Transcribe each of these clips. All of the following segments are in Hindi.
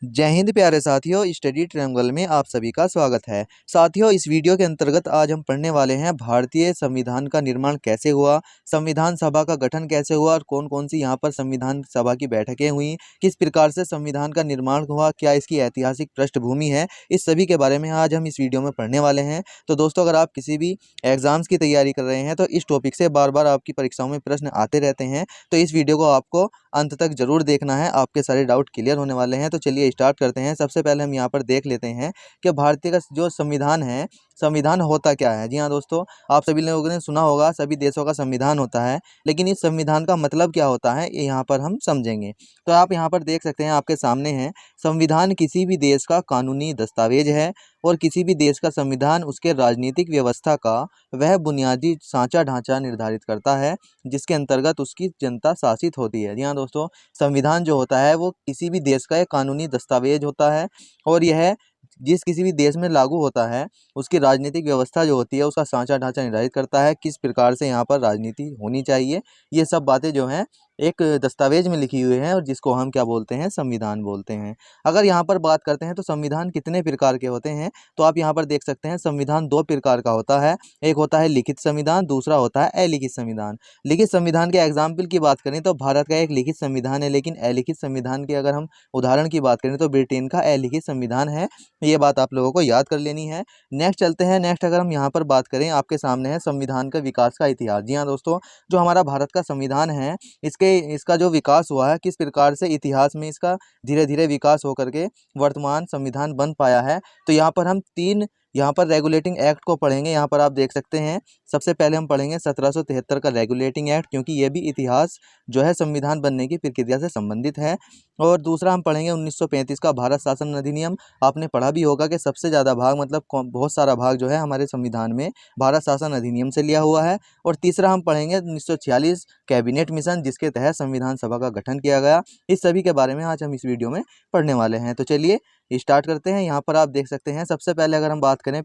जय हिंद प्यारे साथियों, स्टडी ट्रायंगल में आप सभी का स्वागत है। साथियों, इस वीडियो के अंतर्गत आज हम पढ़ने वाले हैं भारतीय संविधान का निर्माण कैसे हुआ, संविधान सभा का गठन कैसे हुआ और कौन कौन सी यहाँ पर संविधान सभा की बैठकें हुई, किस प्रकार से संविधान का निर्माण हुआ, क्या इसकी ऐतिहासिक पृष्ठभूमि है, इस सभी के बारे में आज हम इस वीडियो में पढ़ने वाले हैं। तो दोस्तों, अगर आप किसी भी एग्जाम्स की तैयारी कर रहे हैं तो इस टॉपिक से बार बार आपकी परीक्षाओं में प्रश्न आते रहते हैं, तो इस वीडियो को आपको अंत तक जरूर देखना है, आपके सारे डाउट क्लियर होने वाले हैं। तो चलिए स्टार्ट करते हैं। सबसे पहले हम यहाँ पर देख लेते हैं कि भारतीय का जो संविधान है, संविधान होता क्या है। जी हाँ दोस्तों, आप सभी लोगों ने सुना होगा सभी देशों का संविधान होता है, लेकिन इस संविधान का मतलब क्या होता है ये यहाँ पर हम समझेंगे। तो आप यहाँ पर देख सकते हैं, आपके सामने है, संविधान किसी भी देश का कानूनी दस्तावेज है और किसी भी देश का संविधान उसके राजनीतिक व्यवस्था का वह बुनियादी सांचा ढांचा निर्धारित करता है जिसके अंतर्गत उसकी जनता शासित होती है। जी हाँ दोस्तों, संविधान जो होता है वो किसी भी देश का एक कानूनी दस्तावेज होता है और यह जिस किसी भी देश में लागू होता है उसकी राजनीतिक व्यवस्था जो होती है उसका सांचा ढांचा निर्धारित करता है, किस प्रकार से यहाँ पर राजनीति होनी चाहिए। ये सब बातें जो हैं एक दस्तावेज में लिखी हुई है और जिसको हम क्या बोलते हैं, संविधान बोलते हैं। अगर यहाँ पर बात करते हैं तो संविधान कितने प्रकार के होते हैं, तो आप यहाँ पर देख सकते हैं संविधान दो प्रकार का होता है। एक होता है लिखित संविधान, दूसरा होता है अलिखित संविधान। लिखित संविधान के एग्जाम्पल की बात करें तो भारत का एक लिखित संविधान है, लेकिन अलिखित संविधान के अगर हम उदाहरण की बात करें तो ब्रिटेन का अलिखित संविधान है। ये बात आप लोगों को याद कर लेनी है। नेक्स्ट चलते हैं। नेक्स्ट अगर हम यहाँ पर बात करें, आपके सामने है संविधान का विकास का इतिहास। जी हाँ दोस्तों, जो हमारा भारत का संविधान है इसका जो विकास हुआ है, किस प्रकार से इतिहास में इसका धीरे धीरे विकास होकर के वर्तमान संविधान बन पाया है। तो यहाँ पर हम तीन यहाँ पर रेगुलेटिंग एक्ट को पढ़ेंगे। यहाँ पर आप देख सकते हैं, सबसे पहले हम पढ़ेंगे 1773 का रेगुलेटिंग एक्ट, क्योंकि ये भी इतिहास जो है संविधान बनने की प्रक्रिया से संबंधित है। और दूसरा हम पढ़ेंगे 1935 का भारत शासन अधिनियम। आपने पढ़ा भी होगा कि सबसे ज़्यादा भाग मतलब बहुत सारा भाग जो है हमारे संविधान में भारत शासन अधिनियम से लिया हुआ है। और तीसरा हम पढ़ेंगे 1946 कैबिनेट मिशन, जिसके तहत संविधान सभा का गठन किया गया। इस सभी के बारे में आज हम इस वीडियो में पढ़ने वाले हैं। तो चलिए स्टार्ट करते हैं। यहाँ पर आप देख सकते हैं, सबसे पहले अगर हम बात करें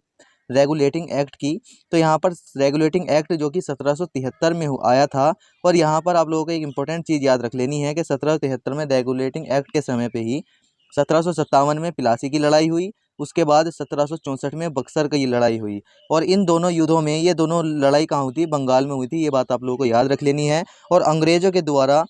रेगुलेटिंग एक्ट की, तो यहाँ पर रेगुलेटिंग एक्ट जो कि 1773 में आया था। और यहाँ पर आप लोगों को एक इंपॉर्टेंट चीज़ याद रख लेनी है कि 1773 में रेगुलेटिंग एक्ट के समय पे ही 1757 में प्लासी की लड़ाई हुई, उसके बाद 1764 में बक्सर की लड़ाई हुई। और इन दोनों युद्धों में, ये दोनों लड़ाई कहाँ हुई थी, बंगाल में हुई थी। ये बात आप लोगों को याद रख लेनी है। और अंग्रेजों के द्वारा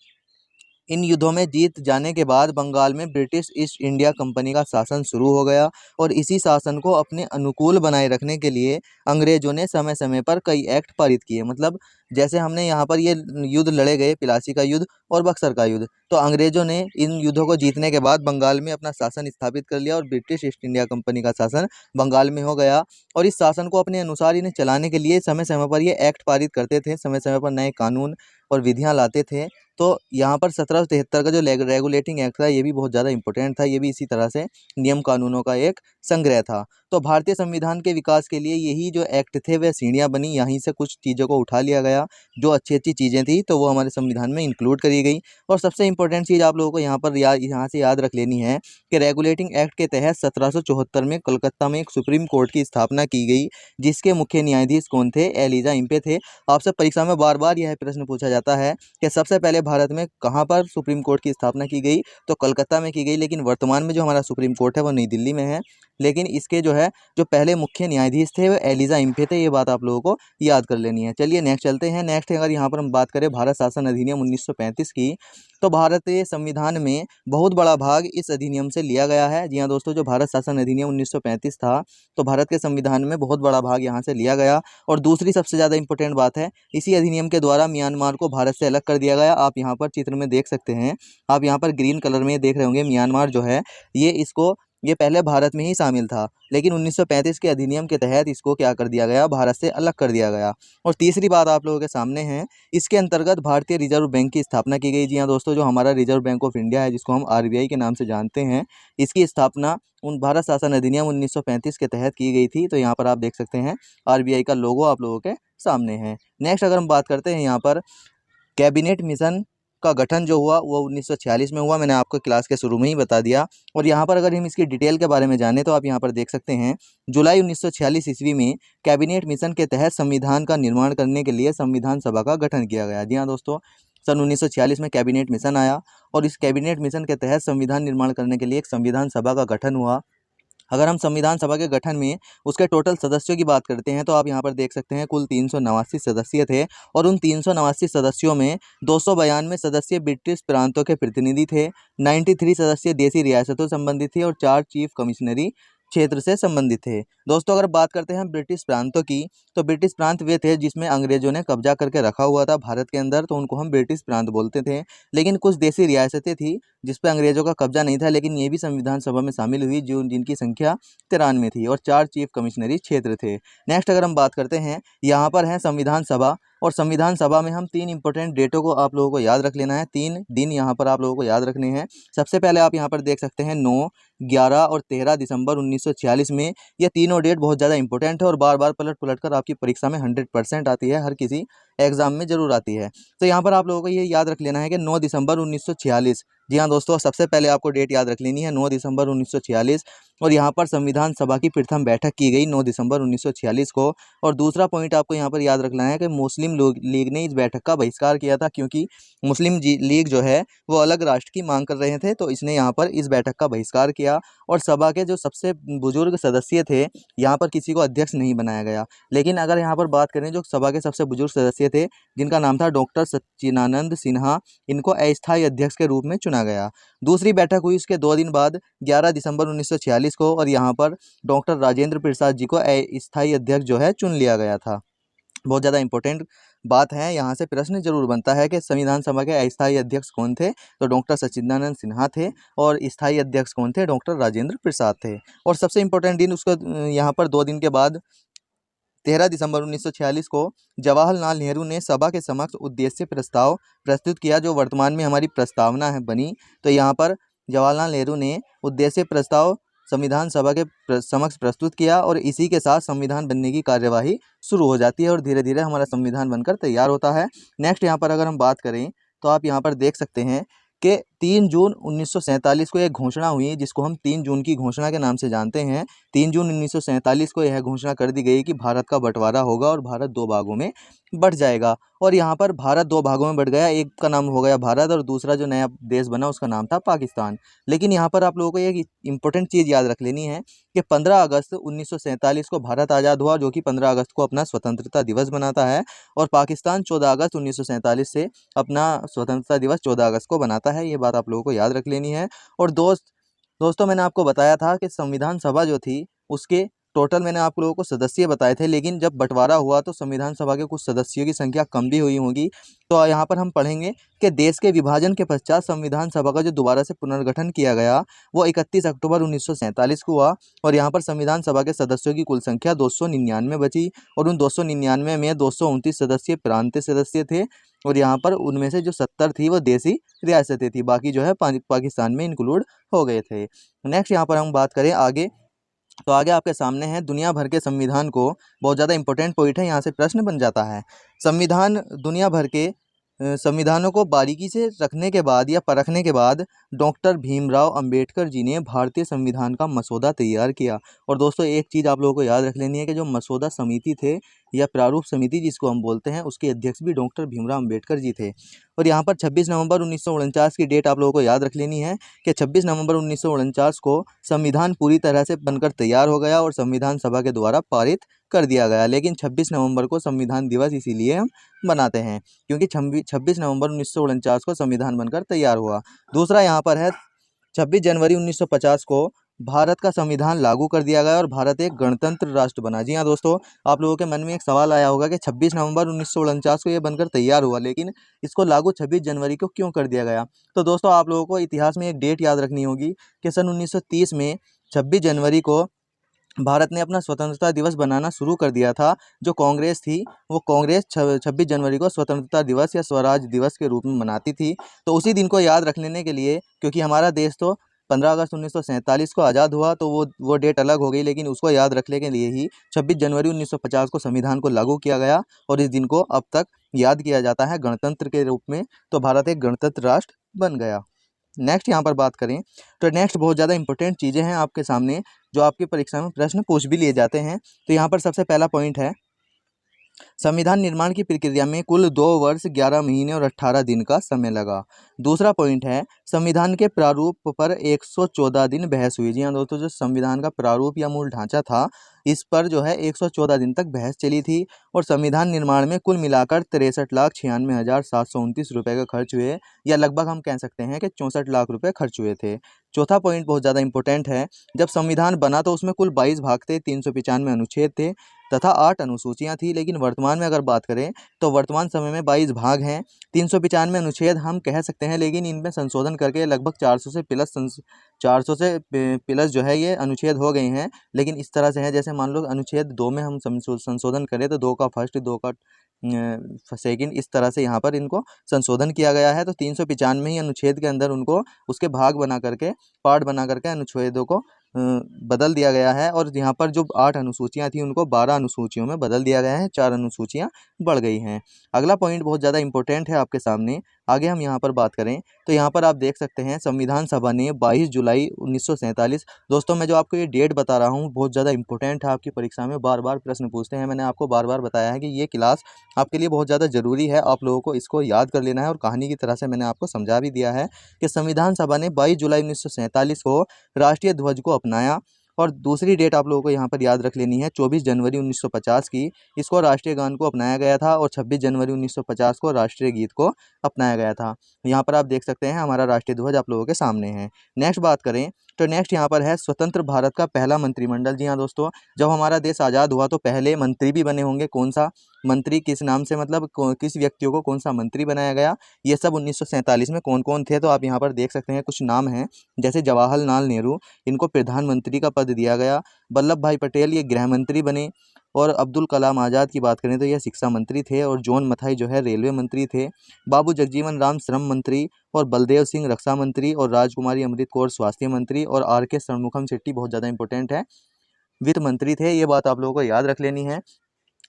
इन युद्धों में जीत जाने के बाद बंगाल में ब्रिटिश ईस्ट इंडिया कंपनी का शासन शुरू हो गया। और इसी शासन को अपने अनुकूल बनाए रखने के लिए अंग्रेजों ने समय समय पर कई एक्ट पारित किए। मतलब जैसे हमने यहाँ पर ये युद्ध लड़े गए, प्लासी का युद्ध और बक्सर का युद्ध, तो अंग्रेजों ने इन युद्धों को जीतने के बाद बंगाल में अपना शासन स्थापित कर लिया और ब्रिटिश ईस्ट इंडिया कंपनी का शासन बंगाल में हो गया। और इस शासन को अपने अनुसार इन्हें चलाने के लिए समय समय पर ये एक्ट पारित करते थे, समय समय पर नए कानून और विधियाँ लाते थे। तो यहाँ पर 1773 का जो रेगुलेटिंग एक्ट था ये भी बहुत ज़्यादा इंपॉर्टेंट था। ये भी इसी तरह से नियम कानूनों का एक संग्रह था। तो भारतीय संविधान के विकास के लिए यही जो एक्ट थे वह सीढ़ियाँ बनी, यहीं से कुछ चीज़ों को उठा लिया गया। जो अच्छी अच्छी चीज़ें थी तो वो हमारे संविधान में इंक्लूड करी गई। और सबसे इंपॉर्टेंट चीज़ आप लोगों को यहाँ से याद रख लेनी है कि रेगुलेटिंग एक्ट के तहत 1774 में कलकत्ता में एक सुप्रीम कोर्ट की स्थापना की गई, जिसके मुख्य न्यायाधीश कौन थे, एलिजा इम्पे थे। आपसे परीक्षा में बार बार यह प्रश्न पूछा जाता है कि सबसे पहले भारत में कहाँ पर सुप्रीम कोर्ट की स्थापना की गई, तो कलकत्ता में की गई। लेकिन वर्तमान में जो हमारा सुप्रीम कोर्ट है वो नई दिल्ली में है। लेकिन इसके जो पहले मुख्य न्यायाधीश थे वो एलिजा इम्पे थे। ये बात आप लोगों को याद कर लेनी है। चलिए नेक्स्ट चलते हैं। नेक्स्ट अगर यहाँ पर हम बात करें भारत शासन अधिनियम 1935 की, तो भारतीय संविधान में बहुत बड़ा भाग इस अधिनियम से लिया गया है। जी हाँ दोस्तों, जो भारत शासन अधिनियम 1935 था, तो भारत के संविधान में बहुत बड़ा भाग यहाँ से लिया गया। और दूसरी सबसे ज़्यादा इंपॉर्टेंट बात है, इसी अधिनियम के द्वारा म्यांमार को भारत से अलग कर दिया गया। आप यहाँ पर चित्र में देख सकते हैं, आप यहाँ पर ग्रीन कलर में देख रहे होंगे, म्यांमार जो है ये पहले भारत में ही शामिल था, लेकिन 1935 के अधिनियम के तहत इसको क्या कर दिया गया, भारत से अलग कर दिया गया। और तीसरी बात आप लोगों के सामने है, इसके अंतर्गत भारतीय रिजर्व बैंक की स्थापना की गई। जी हाँ दोस्तों, जो हमारा रिजर्व बैंक ऑफ इंडिया है, जिसको हम आरबीआई के नाम से जानते हैं, इसकी स्थापना उन भारत शासन अधिनियम 1935 के तहत की गई थी। तो यहाँ पर आप देख सकते हैं आरबीआई का लोगो आप लोगों के सामने है। नेक्स्ट अगर हम बात करते हैं, यहाँ पर कैबिनेट मिशन का गठन जो हुआ वो 1946 में हुआ। मैंने आपको क्लास के शुरू में ही बता दिया। और यहाँ पर अगर हम इसकी डिटेल के बारे में जाने तो आप यहाँ पर देख सकते हैं, जुलाई 1946 ईस्वी में कैबिनेट मिशन के तहत संविधान का निर्माण करने के लिए संविधान सभा का गठन किया गया। जी हाँ दोस्तों, सन 1946 में कैबिनेट मिशन आया और इस कैबिनेट मिशन के तहत संविधान निर्माण करने के लिए एक संविधान सभा का गठन हुआ। अगर हम संविधान सभा के गठन में उसके टोटल सदस्यों की बात करते हैं तो आप यहाँ पर देख सकते हैं कुल 389 सदस्य थे और उन 389 सदस्यों में 292 सदस्य ब्रिटिश प्रांतों के प्रतिनिधि थे, 93 सदस्य देसी रियासतों संबंधित थे और 4 चीफ कमिश्नरी क्षेत्र से संबंधित थे। दोस्तों अगर बात करते हैं ब्रिटिश प्रांतों की, तो ब्रिटिश प्रांत वे थे जिसमें अंग्रेजों ने कब्जा करके रखा हुआ था भारत के अंदर, तो उनको हम ब्रिटिश प्रांत बोलते थे। लेकिन कुछ देसी रियासतें थी जिस पे अंग्रेजों का कब्जा नहीं था, लेकिन ये भी संविधान सभा में शामिल हुई, जो जिनकी संख्या 93 थी और 4 चीफ कमिश्नरी क्षेत्र थे। नेक्स्ट अगर हम बात करते हैं, यहाँ पर है संविधान सभा और संविधान सभा में हम 3 इंपॉर्टेंट डेटों को आप लोगों को याद रख लेना है। 3 दिन यहाँ पर आप लोगों को याद रखने हैं। सबसे पहले आप यहाँ पर देख सकते हैं 9, 11 और 13 दिसंबर 1946 में। ये तीनों डेट बहुत ज़्यादा इंपॉर्टेंट है और बार बार पलट पलट कर आपकी परीक्षा में 100% आती है, हर किसी एग्जाम में जरूर आती है। तो यहाँ पर आप लोगों को ये याद रख लेना है कि 9 दिसंबर 1946, जी हाँ दोस्तों, सबसे पहले आपको डेट याद रख लेनी है 9 दिसंबर 1946 और यहाँ पर संविधान सभा की प्रथम बैठक की गई 9 दिसंबर 1946 को। और दूसरा पॉइंट आपको यहाँ पर याद रखना है कि मुस्लिम लीग ने इस बैठक का बहिष्कार किया था, क्योंकि मुस्लिम लीग जो है वो अलग राष्ट्र की मांग कर रहे थे, तो इसने यहाँ पर इस बैठक का बहिष्कार किया। और सभा के जो सबसे बुजुर्ग सदस्य थे, यहाँ पर किसी को अध्यक्ष नहीं बनाया गया। लेकिन अगर यहाँ पर बात करें जो सभा के सबसे बुजुर्ग सदस्य थे, जिनका नाम था डॉक्टर सच्चिदानंद सिन्हा, इनको अस्थायी अध्यक्ष के रूप में चुना गया। दूसरी बैठक हुई उसके 2 दिन बाद 11 दिसंबर 1946 को और यहाँ पर डॉक्टर राजेंद्र प्रसाद जी को अस्थायी अध्यक्ष जो है चुन लिया गया था। बहुत ज़्यादा इंपॉर्टेंट बात है, यहाँ से प्रश्न जरूर बनता है कि संविधान सभा के अस्थायी अध्यक्ष कौन थे, तो डॉक्टर सच्चिदानंद सिन्हा थे और स्थायी अध्यक्ष कौन थे, डॉक्टर राजेंद्र प्रसाद थे। और सबसे इंपॉर्टेंट दिन उसका यहाँ पर 2 दिन के बाद 13 दिसंबर 1946 को जवाहरलाल नेहरू ने सभा के समक्ष उद्देश्य प्रस्ताव प्रस्तुत किया, जो वर्तमान में हमारी प्रस्तावना है बनी। तो यहाँ पर जवाहरलाल नेहरू ने उद्देश्य प्रस्ताव संविधान सभा के समक्ष प्रस्तुत किया और इसी के साथ संविधान बनने की कार्यवाही शुरू हो जाती है और धीरे धीरे हमारा संविधान बनकर तैयार होता है। नेक्स्ट यहाँ पर अगर हम बात करें तो आप यहाँ पर देख सकते हैं कि 3 जून 1947 को एक घोषणा हुई, जिसको हम 3 जून की घोषणा के नाम से जानते हैं। 3 जून 1947 को यह घोषणा कर दी गई कि भारत का बंटवारा होगा और भारत 2 भागों में बट जाएगा। और यहाँ पर भारत 2 भागों में बट गया, एक का नाम हो गया भारत और दूसरा जो नया देश बना उसका नाम था पाकिस्तान। लेकिन यहाँ पर आप लोगों को एक इंपॉर्टेंट चीज़ याद रख लेनी है कि 15 अगस्त 1947 को भारत आज़ाद हुआ, जो कि 15 अगस्त को अपना स्वतंत्रता दिवस बनाता है, और पाकिस्तान 14 अगस्त 1947 से अपना स्वतंत्रता दिवस 14 अगस्त को बनाता है। ये बात आप लोगों को याद रख लेनी है। और दोस्तों मैंने आपको बताया था कि संविधान सभा जो थी उसके टोटल मैंने आप लोगों को सदस्य बताए थे, लेकिन जब बंटवारा हुआ तो संविधान सभा के कुछ सदस्यों की संख्या कम भी हुई होगी। तो यहाँ पर हम पढ़ेंगे कि देश के विभाजन के पश्चात संविधान सभा का जो दोबारा से पुनर्गठन किया गया वो 31 अक्टूबर 1947 को हुआ और यहाँ पर संविधान सभा के सदस्यों की कुल संख्या 299 बची और उन 299 में 229 सदस्य प्रांतीय सदस्य थे और यहाँ पर उनमें से जो 70 थी वो देसी रियासतें थी, बाकी जो है पाकिस्तान में इंक्लूड हो गए थे। नेक्स्ट यहाँ पर हम बात करें आगे, तो आगे आपके सामने है दुनिया भर के संविधान को, बहुत ज़्यादा इंपॉर्टेंट पॉइंट है, यहाँ से प्रश्न बन जाता है। संविधान दुनिया भर के संविधानों को बारीकी से रखने के बाद या परखने के बाद डॉक्टर भीमराव अंबेडकर जी ने भारतीय संविधान का मसौदा तैयार किया। और दोस्तों एक चीज़ आप लोगों को याद रख लेनी है कि जो मसौदा समिति थे या प्रारूप समिति जिसको हम बोलते हैं, उसके अध्यक्ष भी डॉक्टर भीमराव अंबेडकर जी थे। और यहाँ पर 26 नवंबर 1949 की डेट आप लोगों को याद रख लेनी है कि 26 नवंबर 1949 को संविधान पूरी तरह से बनकर तैयार हो गया और संविधान सभा के द्वारा पारित कर दिया गया। लेकिन 26 नवंबर को संविधान दिवस इसीलिए हम मनाते हैं क्योंकि 26 नवंबर 1949 को संविधान बनकर तैयार हुआ। दूसरा यहाँ पर है 26 जनवरी 1950 को भारत का संविधान लागू कर दिया गया और भारत एक गणतंत्र राष्ट्र बना। जी हाँ दोस्तों, आप लोगों के मन में एक सवाल आया होगा कि 26 नवंबर 1949 को ये बनकर तैयार हुआ, लेकिन इसको लागू 26 जनवरी को क्यों कर दिया गया। तो दोस्तों आप लोगों को इतिहास में एक डेट याद रखनी होगी कि सन 1930 में 26 जनवरी को भारत ने अपना स्वतंत्रता दिवस बनाना शुरू कर दिया था। जो कांग्रेस थी वो कांग्रेस 26 जनवरी को स्वतंत्रता दिवस या स्वराज दिवस के रूप में मनाती थी। तो उसी दिन को याद रख लेने के लिए, क्योंकि हमारा देश तो 15 अगस्त 1947 को आज़ाद हुआ, तो वो डेट अलग हो गई, लेकिन उसको याद रखने के लिए ही 26 जनवरी 1950 को संविधान को लागू किया गया और इस दिन को अब तक याद किया जाता है गणतंत्र के रूप में। तो भारत एक गणतंत्र राष्ट्र बन गया। नेक्स्ट यहाँ पर बात करें तो नेक्स्ट बहुत ज़्यादा इंपॉर्टेंट चीज़ें हैं आपके सामने जो आपकी परीक्षा में प्रश्न पूछ भी लिए जाते हैं। तो यहाँ पर सबसे पहला पॉइंट है संविधान निर्माण की प्रक्रिया में कुल 2 वर्ष 11 महीने और 18 दिन का समय लगा। दूसरा पॉइंट है, संविधान के प्रारूप पर 114 दिन बहस हुई। जी हाँ दोस्तों, जो संविधान का प्रारूप या मूल ढांचा था, इस पर जो है 114 दिन तक बहस चली थी। और संविधान निर्माण में कुल मिलाकर 63,96,729 रुपये का खर्च हुए, या लगभग हम कह सकते हैं कि 64 लाख रुपए खर्च हुए थे। चौथा पॉइंट बहुत ज़्यादा इंपॉर्टेंट है, जब संविधान बना तो उसमें कुल 22 भाग थे, 395 अनुच्छेद थे तथा 8 अनुसूचियां थी। लेकिन वर्तमान में अगर बात करें तो वर्तमान समय में 22 भाग हैं, 395 अनुच्छेद हम कह सकते हैं, लेकिन इनमें संशोधन करके लगभग 400 से प्लस जो है ये अनुच्छेद हो गए हैं। लेकिन इस तरह से है, जैसे मान लो अनुच्छेद 2 में हम संशोधन करें तो 2 का फर्स्ट, 2 का सेकंड, इस तरह से यहाँ पर इनको संशोधन किया गया है। तो 395 ही अनुच्छेद के अंदर उनको उसके भाग बना करके, पार्ट बना करके अनुच्छेदों को बदल दिया गया है। और यहाँ पर जो 8 अनुसूचियाँ थी उनको 12 अनुसूचियों में बदल दिया गया है, 4 अनुसूचियाँ बढ़ गई हैं। अगला पॉइंट बहुत ज़्यादा इंपॉर्टेंट है आपके सामने। आगे हम यहाँ पर बात करें तो यहाँ पर आप देख सकते हैं, संविधान सभा ने 22 जुलाई 1947, दोस्तों मैं जो आपको ये डेट बता रहा हूँ बहुत ज़्यादा इंपॉर्टेंट है, आपकी परीक्षा में बार बार प्रश्न पूछते हैं। मैंने आपको बार बार बताया है कि ये क्लास आपके लिए बहुत ज़्यादा ज़रूरी है, आप लोगों को इसको याद कर लेना है। और कहानी की तरह से मैंने आपको समझा भी दिया है कि संविधान सभा ने 22 जुलाई 1947 को राष्ट्रीय ध्वज को अपनाया। और दूसरी डेट आप लोगों को यहाँ पर याद रख लेनी है, 24 जनवरी 1950 की, इसको राष्ट्रीय गान को अपनाया गया था। और 26 जनवरी 1950 को राष्ट्रीय गीत को अपनाया गया था। यहाँ पर आप देख सकते हैं हमारा राष्ट्रीय ध्वज आप लोगों के सामने है। नेक्स्ट बात करें तो नेक्स्ट यहाँ पर है स्वतंत्र भारत का पहला मंत्रिमंडल। जी हाँ दोस्तों, जब हमारा देश आज़ाद हुआ तो पहले मंत्री भी बने होंगे। कौन सा मंत्री, किस नाम से, मतलब किस व्यक्तियों को कौन सा मंत्री बनाया गया, ये सब 1947 में कौन कौन थे, तो आप यहाँ पर देख सकते हैं कुछ नाम हैं। जैसे जवाहरलाल नेहरू, इनको प्रधानमंत्री का पद दिया गया। वल्लभ भाई पटेल ये गृह मंत्री बने। और अब्दुल कलाम आज़ाद की बात करें तो ये शिक्षा मंत्री थे। और जॉन मथाई जो है रेलवे मंत्री थे। बाबू जगजीवन राम श्रम मंत्री, और बलदेव सिंह रक्षा मंत्री, और राजकुमारी अमृत कौर स्वास्थ्य मंत्री, और आर के षणमुखम शेट्टी बहुत ज़्यादा इंपॉर्टेंट है, वित्त मंत्री थे। ये बात आप लोगों को याद रख लेनी है।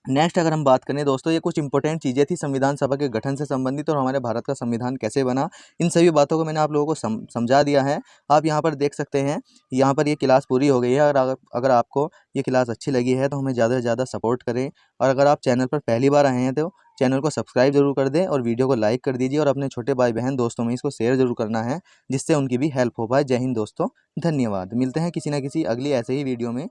नेक्स्ट अगर हम बात करें दोस्तों, ये कुछ इंपॉर्टेंट चीज़ें थी संविधान सभा के गठन से संबंधित और हमारे भारत का संविधान कैसे बना, इन सभी बातों को मैंने आप लोगों को समझा दिया है। आप यहाँ पर देख सकते हैं, यहाँ पर ये क्लास पूरी हो गई है। अगर आपको ये क्लास अच्छी लगी है तो हमें ज़्यादा से ज़्यादा सपोर्ट करें। और अगर आप चैनल पर पहली बार आए हैं तो चैनल को सब्सक्राइब जरूर कर दें, और वीडियो को लाइक कर दीजिए, और अपने छोटे भाई बहन दोस्तों में इसको शेयर जरूर करना है, जिससे उनकी भी हेल्प हो पाए। जय हिंद दोस्तों, धन्यवाद। मिलते हैं किसी न किसी अगली ऐसे ही वीडियो में।